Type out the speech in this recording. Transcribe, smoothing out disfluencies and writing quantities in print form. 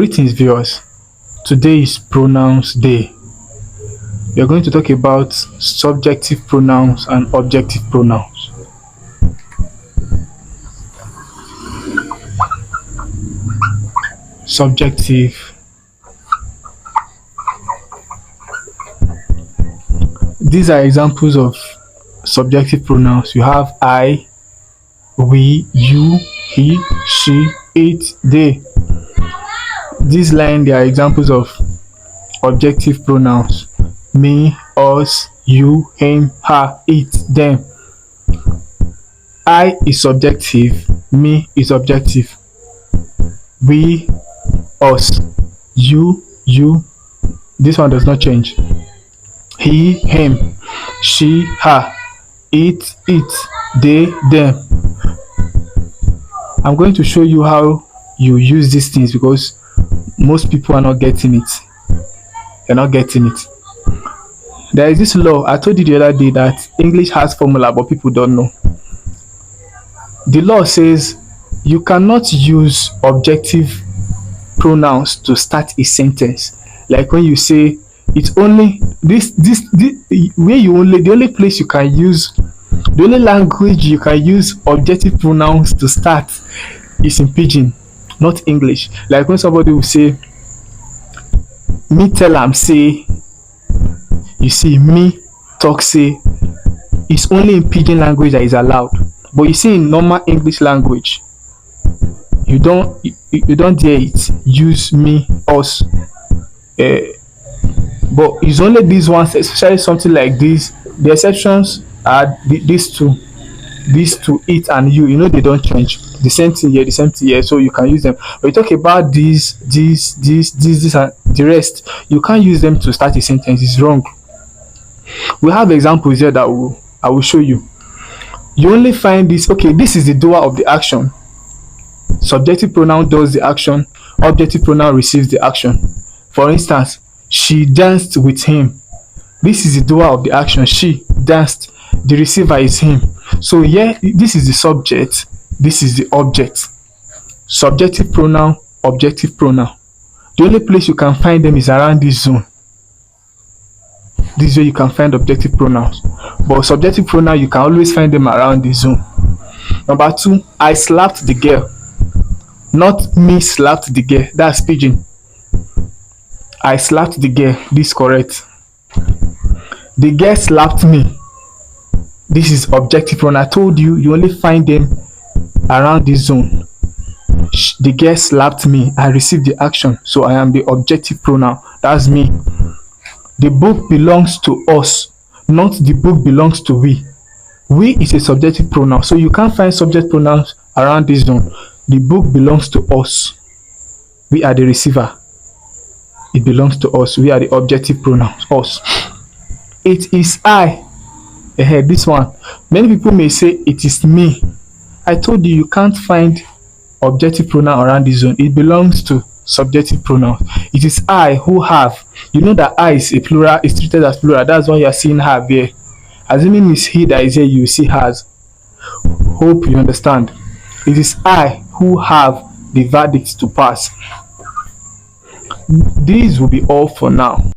Greetings, viewers. Today is Pronouns Day. We are going to talk about subjective pronouns and objective pronouns. Subjective. These are examples of subjective pronouns. You have I, we, you, he, she, it, they. These lines they are examples of objective pronouns: me, us, you, him, her, it, them. I is subjective, me is objective. We, us, you, this one does not change. He, him, she, her, it, they, them. I'm going to show you how you use these things because most people are not getting it. They're not getting it. There is this law. I told you the other day that English has formula, but people don't know. The law says you cannot use objective pronouns to start a sentence. Like when you say it's only this where you only the only place you can use the only language you can use objective pronouns to start is in pidgin, not English. Like when somebody will say, me tell am say, you see, me talk say, it's only in pidgin language that is allowed. But you see, in normal English language, you don't dare it. Use me, us. But it's only these ones, especially something like this. The exceptions are these two, it and you. You know they don't change. The same thing here, the same thing here, so you can use them. But you talk about this, and the rest, you can't use them to start a sentence. It's wrong. We have examples here that I will show you. You only find this. Okay, this is the doer of the action. Subjective pronoun does the action. Objective pronoun receives the action. For instance, she danced with him. This is the doer of the action. She danced. The receiver is him. So yeah, this is the subject. This is the object. Subjective pronoun, objective pronoun. The only place you can find them is around this zone. This way you can find objective pronouns. But subjective pronoun, you can always find them around this zone. Number 2, I slapped the girl. Not me slapped the girl. That's pidgin. I slapped the girl. This is correct. The girl slapped me. This is objective pronoun. I told you, you only find them around this zone. The girl slapped me. I received the action, so I am the objective pronoun. That's me. The book belongs to us, not the book belongs to we. We is a subjective pronoun, so you can't find subject pronouns around this zone. The book belongs to us. We are the receiver. It belongs to us. We are the objective pronouns. Us. It is I. This one. Many people may say it is me. I told you, you can't find objective pronoun around this zone. It belongs to subjective pronoun. It is I who have. You know that I is a plural, is treated as plural. That's why you are seeing have here. Assuming it's he that is here, you see has. Hope you understand. It is I who have the verdict to pass. These will be all for now.